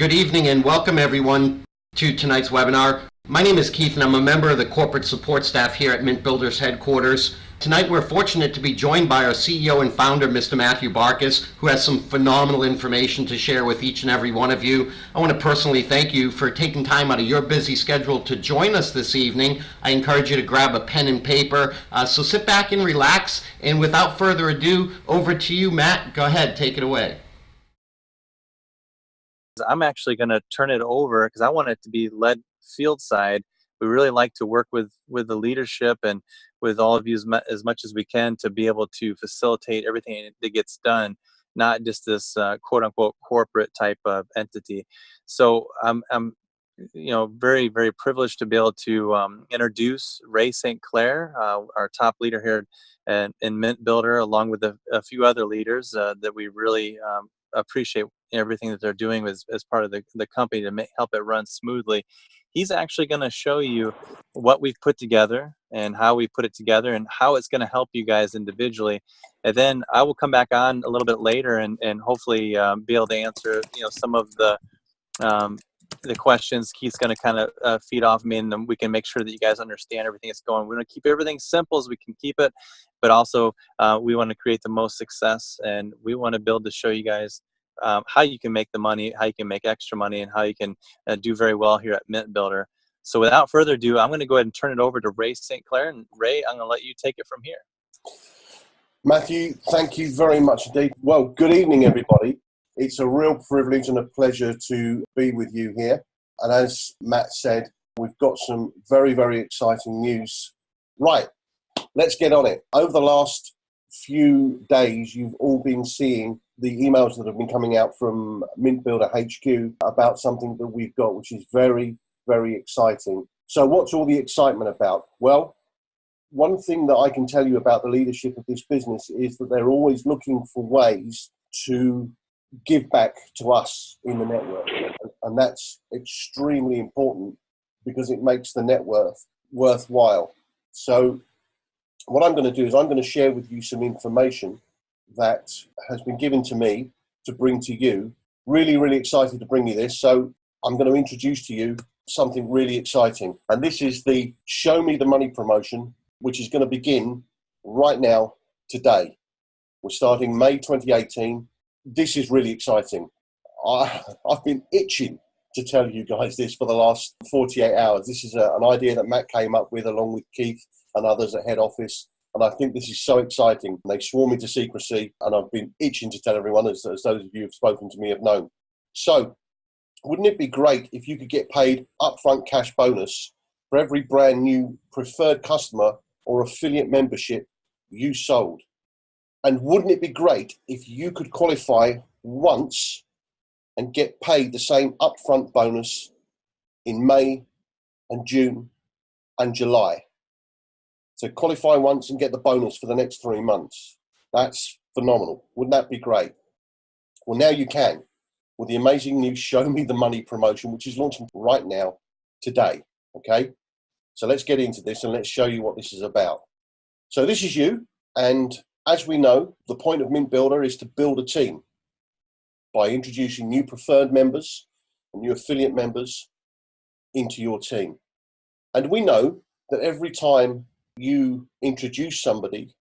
Good evening and welcome everyone to tonight's webinar. My name is Keith and I'm a member of the corporate support staff here at Mintbuilder's headquarters. Tonight we're fortunate to be joined by our CEO and founder, Mr. Matthew Barkas, who has some phenomenal information to share with each and every one of you. I want to personally thank you for taking time out of your busy schedule to join us this evening. I encourage you to grab a pen and paper. So sit back and relax, and without further ado, over to you, Matt. Go ahead, take it away. I'm actually going to turn it over because I want it to be led field side. We really like to work with the leadership and with all of you as much as we can to be able to facilitate everything that gets done, not just this quote unquote corporate type of entity. So I'm very, very privileged to be able to introduce Ray St.Clair, our top leader here in Mintbuilder, along with a few other leaders that we really appreciate everything that they're doing as part of the company to help it run smoothly. He's actually going to show you what we've put together and how we put it together and how it's going to help you guys individually. And then I will come back on a little bit later and hopefully be able to answer some of the questions. Keith's going to kind of feed off me, and then we can make sure that you guys understand everything that's going. We're going to keep everything simple as we can keep it, but also we want to create the most success, and we want to build to show you guys how you can make the money, how you can make extra money, and how you can do very well here at Mintbuilder. So without further ado, I'm going to go ahead and turn it over to Ray St.Clair. And Ray, I'm going to let you take it from here. Matthew, thank you very much indeed. Well, good evening, everybody. It's a real privilege and a pleasure to be with you here. And as Matt said, we've got some very, very exciting news. Right, let's get on it. Over the last few days, you've all been seeing the emails that have been coming out from Mintbuilder HQ about something that we've got, which is very, very exciting. So what's all the excitement about? Well, one thing that I can tell you about the leadership of this business is that they're always looking for ways to give back to us in the network. And that's extremely important because it makes the network worthwhile. So what I'm going to do is I'm going to share with you some information that has been given to me to bring to you. Really, really excited to bring you this. So I'm going to introduce to you something really exciting. And this is the Show Me the Money promotion, which is going to begin right now, today. We're starting May 2018. This is really exciting. I've been itching to tell you guys this for the last 48 hours. This is an idea that Matt came up with along with Keith and others at head office. And I think this is so exciting. They swore me to secrecy, and I've been itching to tell everyone, as those of you who've spoken to me have known. So, wouldn't it be great if you could get paid upfront cash bonus for every brand new preferred customer or affiliate membership you sold? And wouldn't it be great if you could qualify once and get paid the same upfront bonus in May and June and July? So qualify once and get the bonus for the next 3 months. That's phenomenal. Wouldn't that be great? Well, now you can with the amazing new Show Me the Money promotion, which is launching right now, today. Okay? So let's get into this and let's show you what this is about. So this is you. And as we know, the point of Mintbuilder is to build a team by introducing new preferred members and new affiliate members into your team. And we know that every time you introduce somebody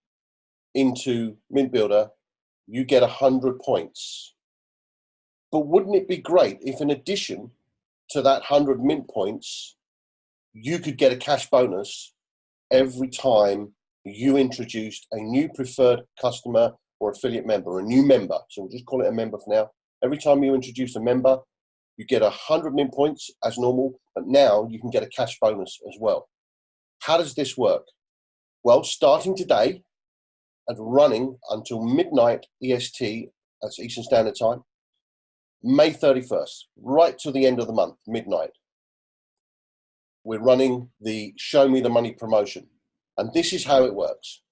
into Mintbuilder, you get 100 points. But wouldn't it be great if, in addition to that 100 Mint points, you could get a cash bonus every time you introduced a new preferred customer or affiliate member, a new member. So we'll just call it a member for now. Every time you introduce a member, you get 100 Mint points as normal, but now you can get a cash bonus as well. How does this work? Well, starting today and running until midnight EST, that's Eastern Standard Time, May 31st, right to the end of the month, midnight, we're running the Show Me the Money promotion. And this is how it works.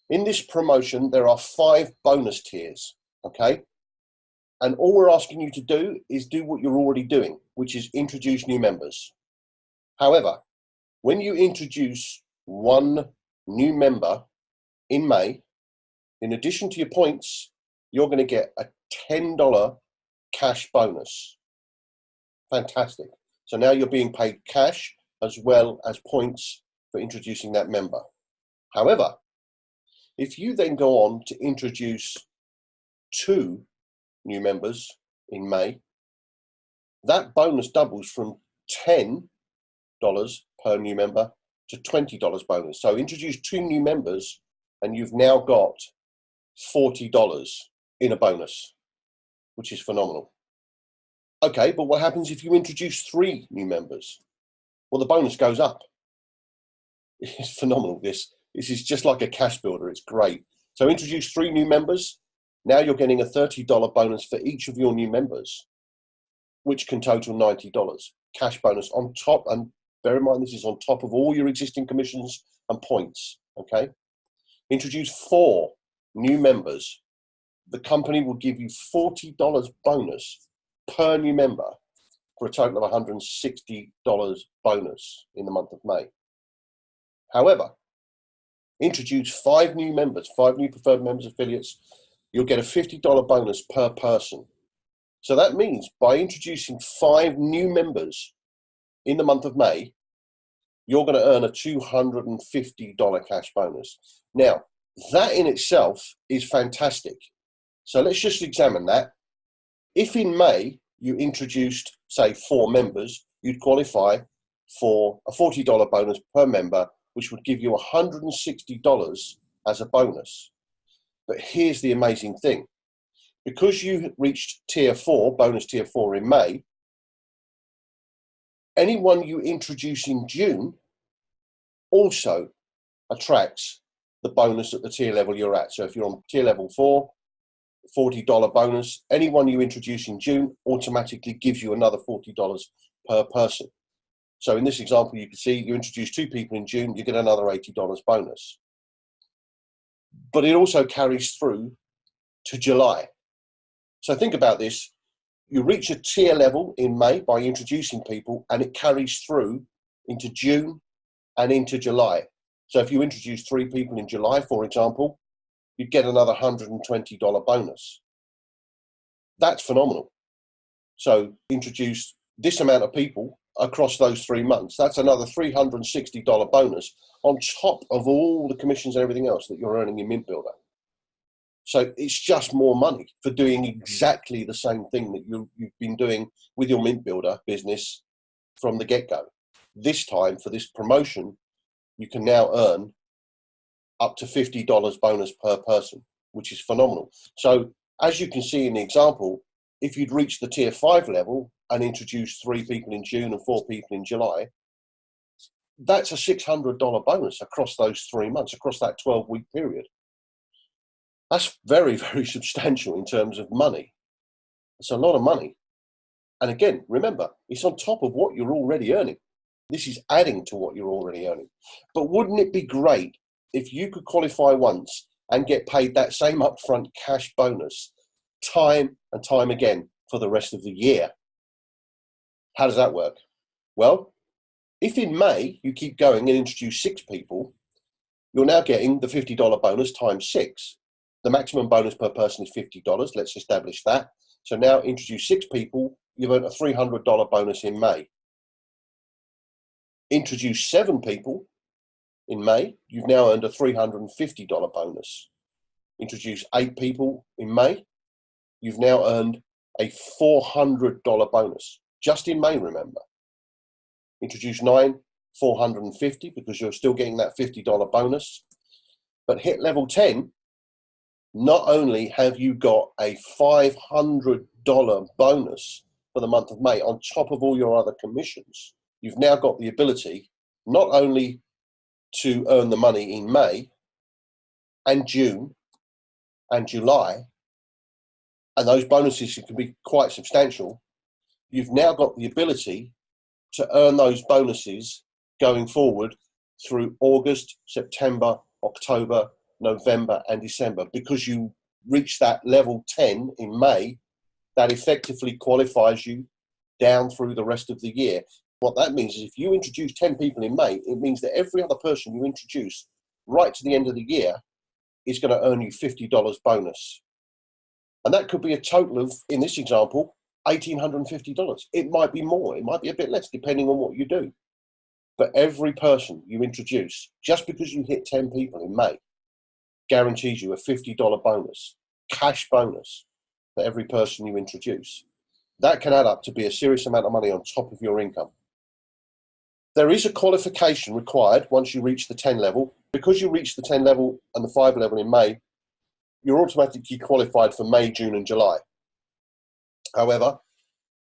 In this promotion, there are 5 bonus tiers, okay? And all we're asking you to do is do what you're already doing, which is introduce new members. However, when you introduce one new member in May, in addition to your points, you're going to get a $10 cash bonus. Fantastic. So now you're being paid cash as well as points for introducing that member. However, if you then go on to introduce 2 new members in May, that bonus doubles from $10 per new member to $20 bonus. So introduce 2 new members and you've now got $40 in a bonus, which is phenomenal. Okay, but what happens if you introduce 3 new members? Well, the bonus goes up. It's phenomenal. This is just like a cash builder. It's great. So introduce 3 new members. Now you're getting a $30 bonus for each of your new members, which can total $90 cash bonus on top. And bear in mind, this is on top of all your existing commissions and points. Okay. Introduce 4 new members. The company will give you $40 bonus per new member for a total of $160 bonus in the month of May. However, introduce 5 new members, 5 new preferred members affiliates, you'll get a $50 bonus per person. So that means by introducing 5 new members in the month of May, you're going to earn a $250 cash bonus. Now, that in itself is fantastic. So let's just examine that. If in May you introduced, say, 4 members, you'd qualify for a $40 bonus per member, which would give you $160 as a bonus. But here's the amazing thing. Because you reached tier 4, bonus tier 4 in May, anyone you introduce in June also attracts the bonus at the tier level you're at. So if you're on tier level 4, $40 bonus, anyone you introduce in June automatically gives you another $40 per person. So in this example, you can see you introduce 2 people in June, you get another $80 bonus. But it also carries through to July. So think about this. You reach a tier level in May by introducing people, and it carries through into June and into July. So if you introduce 3 people in July, for example, you'd get another $120 bonus. That's phenomenal. So introduce this amount of people across those 3 months. That's another $360 bonus on top of all the commissions and everything else that you're earning in Mintbuilder. So it's just more money for doing exactly the same thing that you've been doing with your Mintbuilder business from the get-go. This time, for this promotion, you can now earn up to $50 bonus per person, which is phenomenal. So as you can see in the example, if you'd reached the tier 5 level and introduced 3 people in June and 4 people in July, that's a $600 bonus across those 3 months, across that 12-week period. That's very, very substantial in terms of money. It's a lot of money. And again, remember, it's on top of what you're already earning. This is adding to what you're already earning. But wouldn't it be great if you could qualify once and get paid that same upfront cash bonus time and time again for the rest of the year? How does that work? Well, if in May you keep going and introduce 6 people, you're now getting the $50 bonus times 6. The maximum bonus per person is $50. Let's establish that. So now introduce 6 people, you've earned a $300 bonus in May. Introduce 7 people in May, you've now earned a $350 bonus. Introduce 8 people in May, you've now earned a $400 bonus. Just in May, remember. Introduce 9, $450, because you're still getting that $50 bonus. But hit level 10, not only have you got a $500 bonus for the month of May on top of all your other commissions, you've now got the ability not only to earn the money in May and June and July, and those bonuses can be quite substantial, you've now got the ability to earn those bonuses going forward through August, September, October, November and December. Because you reach that level 10 in May, that effectively qualifies you down through the rest of the year. What that means is if you introduce 10 people in May, it means that every other person you introduce right to the end of the year is going to earn you $50 bonus. And that could be a total of, in this example, $1,850. It might be more, it might be a bit less, depending on what you do. But every person you introduce, just because you hit 10 people in May, guarantees you a $50 bonus, cash bonus for every person you introduce. That can add up to be a serious amount of money on top of your income. There is a qualification required once you reach the 10 level. Because you reach the 10 level and the 5 level in May, you're automatically qualified for May, June and July. However,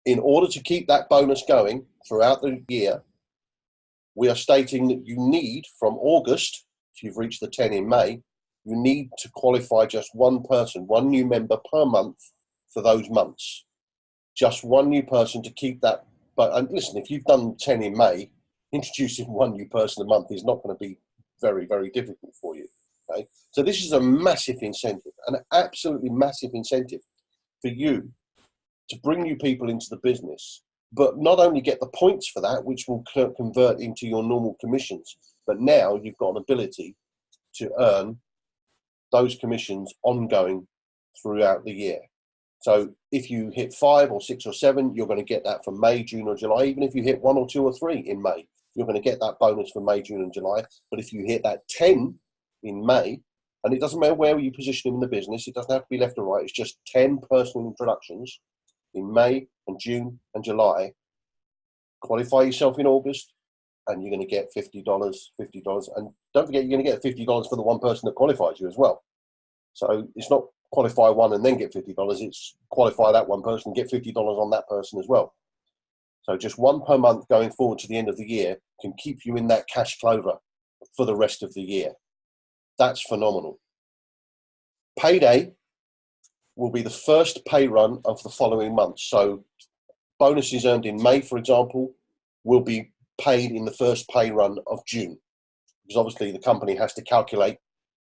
in order to keep that bonus going throughout the year, we are stating that you need, from August, if you've reached the 10 in May, you need to qualify just one person, one new member per month for those months. Just one new person to keep that. But listen, if you've done 10 in May, introducing one new person a month is not going to be very, very difficult for you. Okay? So this is a massive incentive, an absolutely massive incentive for you to bring new people into the business, but not only get the points for that, which will convert into your normal commissions, but now you've got an ability to earn those commissions ongoing throughout the year. So if you hit 5 or 6 or 7, you're going to get that for May, June or July. Even if you hit 1 or 2 or 3 in May, you're going to get that bonus for May, June and July. But if you hit that 10 in May, and it doesn't matter where you position them in the business, it doesn't have to be left or right, it's just 10 personal introductions in May and June and July. Qualify yourself in August and you're going to get $50. And don't forget, you're going to get $50 for the one person that qualifies you as well. So it's not qualify one and then get $50. It's qualify that one person and get $50 on that person as well. So just one per month going forward to the end of the year can keep you in that cash clover for the rest of the year. That's phenomenal. Payday will be the first pay run of the following month. So bonuses earned in May, for example, will be paid in the first pay run of June. Because obviously the company has to calculate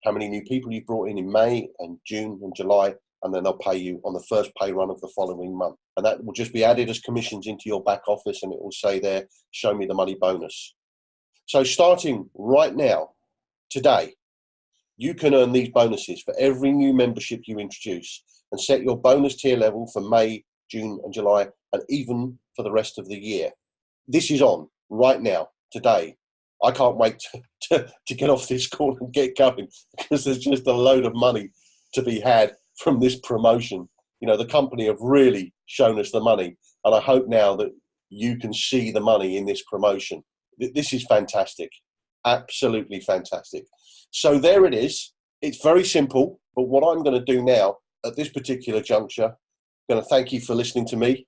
how many new people you've brought in May and June and July, and then they'll pay you on the first pay run of the following month. And that will just be added as commissions into your back office, and it will say there, show me the money bonus. So starting right now, today, you can earn these bonuses for every new membership you introduce and set your bonus tier level for May, June and July, and even for the rest of the year. This is on right now, today. I can't wait to get off this call and get going, because there's just a load of money to be had from this promotion. You know, the company have really shown us the money, and I hope now that you can see the money in this promotion. This is fantastic. Absolutely fantastic. So there it is. It's very simple, but what I'm going to do now at this particular juncture, I'm going to thank you for listening to me.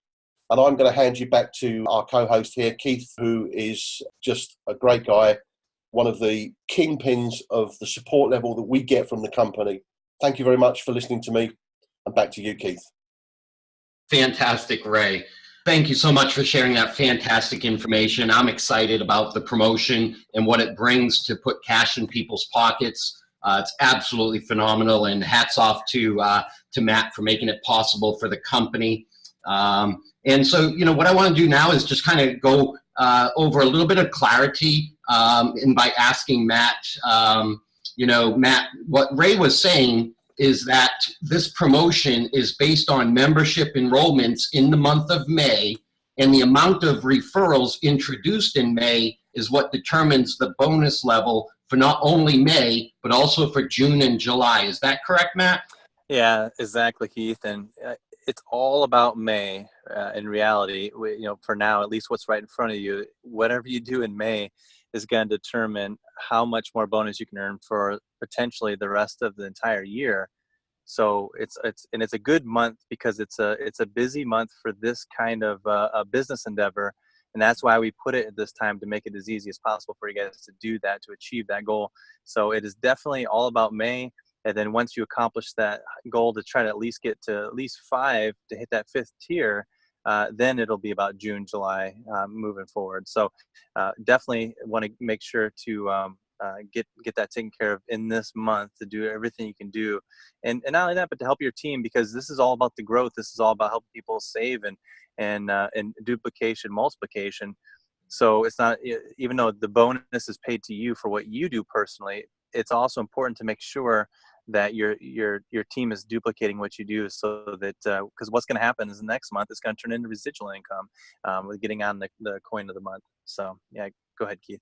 And I'm going to hand you back to our co-host here, Keith, who is just a great guy, one of the kingpins of the support level that we get from the company. Thank you very much for listening to me. And back to you, Keith. Fantastic, Ray. Thank you so much for sharing that fantastic information. I'm excited about the promotion and what it brings to put cash in people's pockets. It's absolutely phenomenal, and hats off to Matt for making it possible for the company. And so, you know, what I want to do now is just kind of go over a little bit of clarity, and by asking Matt, you know, Matt, what Ray was saying is that this promotion is based on membership enrollments in the month of May, and the amount of referrals introduced in May is what determines the bonus level for not only May, but also for June and July. Is that correct, Matt? Yeah, exactly, Keith. And it's all about May. In reality, you know, for now, at least what's right in front of you, whatever you do in May is going to determine how much more bonus you can earn for potentially the rest of the entire year. So it's a good month because it's a busy month for this kind of a business endeavor. And that's why we put it at this time, to make it as easy as possible for you guys to do that, to achieve that goal. So it is definitely all about May. And then once you accomplish that goal to try to at least get to at least 5 to hit that 5th tier, then it'll be about June, July moving forward. So definitely want to make sure to get that taken care of in this month, to do everything you can do. And not only that, but to help your team, because this is all about the growth. This is all about helping people save and duplication, multiplication. So it's not, even though the bonus is paid to you for what you do personally, it's also important to make sure that your team is duplicating what you do, so that because what's going to happen is the next month it's going to turn into residual income with getting on the coin of the month. So yeah, go ahead, Keith.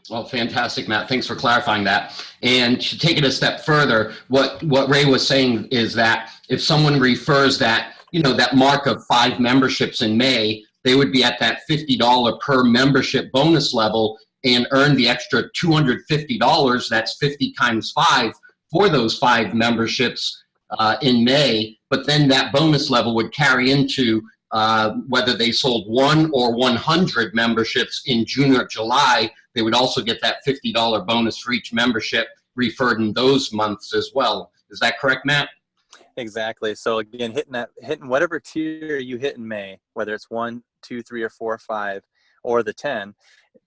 Well, fantastic, Matt. Thanks for clarifying that. And to take it a step further, what Ray was saying is that if someone refers that, that mark of 5 memberships in May, they would be at that $50 per membership bonus level and earn the extra $250. That's 50 times 5 for those 5 memberships in May. But then that bonus level would carry into whether they sold 1 or 100 memberships in June or July. They would also get that $50 bonus for each membership referred in those months as well. Is that correct, Matt? Exactly. So again, hitting whatever tier you hit in May, whether it's 1, 2, 3, or 4, or 5, or the 10,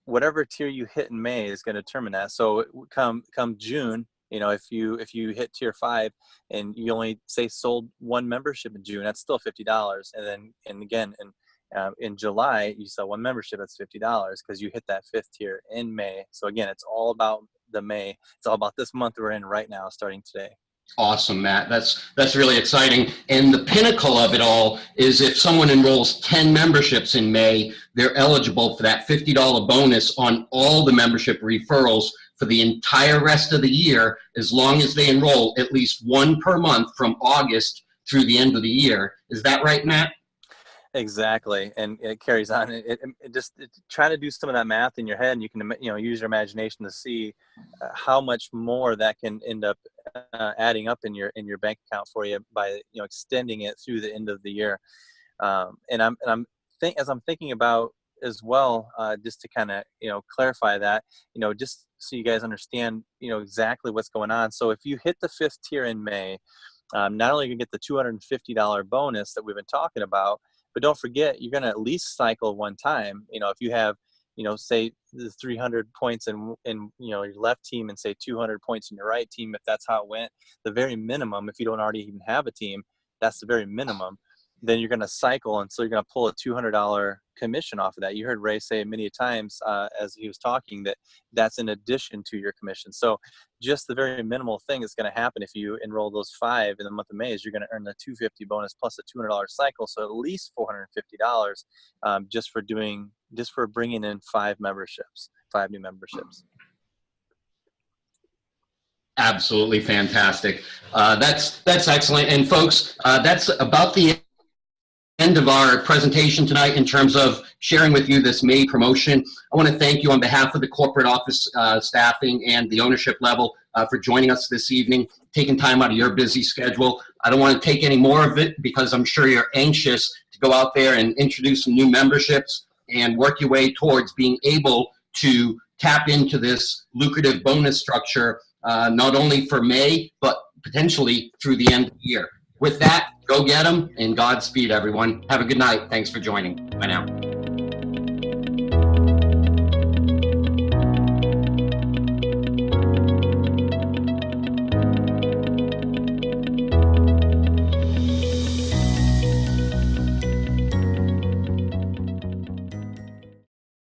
whatever tier you hit in May is going to determine that. So come June, if you hit tier 5 and you only say sold 1 membership in June, that's still $50. And again in July you sell 1 membership, that's $50 because you hit that 5th tier in May. So again, it's all about the May. It's all about this month we're in right now, starting today. Awesome, Matt. That's really exciting. And the pinnacle of it all is if someone enrolls 10 memberships in May, they're eligible for that $50 bonus on all the membership referrals for the entire rest of the year, as long as they enroll at least 1 per month from August through the end of the year. Is that right, Matt? Exactly, and it carries on. It just try to do some of that math in your head, and you can use your imagination to see how much more that can end up adding up in your bank account for you by extending it through the end of the year. And as I'm thinking about as well, just to kind of clarify that, just so you guys understand exactly what's going on. So if you hit the 5th tier in May, not only are you gonna get the $250 bonus that we've been talking about, but don't forget, you're going to at least cycle 1 time. If you have, say the 300 points in your left team and say 200 points in your right team, if that's how it went, the very minimum, if you don't already even have a team, that's the very minimum. Then you're going to cycle, and so you're going to pull a $200 commission off of that. You heard Ray say many times as he was talking that that's in addition to your commission. So just the very minimal thing that's going to happen if you enroll those 5 in the month of May is you're going to earn the $250 bonus plus a $200 cycle, so at least $450 just for bringing in 5 new memberships. Absolutely fantastic. That's excellent. And folks, that's about the end of our presentation tonight in terms of sharing with you this May promotion. I want to thank you on behalf of the corporate office staffing and the ownership level for joining us this evening, taking time out of your busy schedule. I don't want to take any more of it because I'm sure you're anxious to go out there and introduce some new memberships and work your way towards being able to tap into this lucrative bonus structure, not only for May, but potentially through the end of the year. With that, go get them, and Godspeed, everyone. Have a good night. Thanks for joining. Bye now.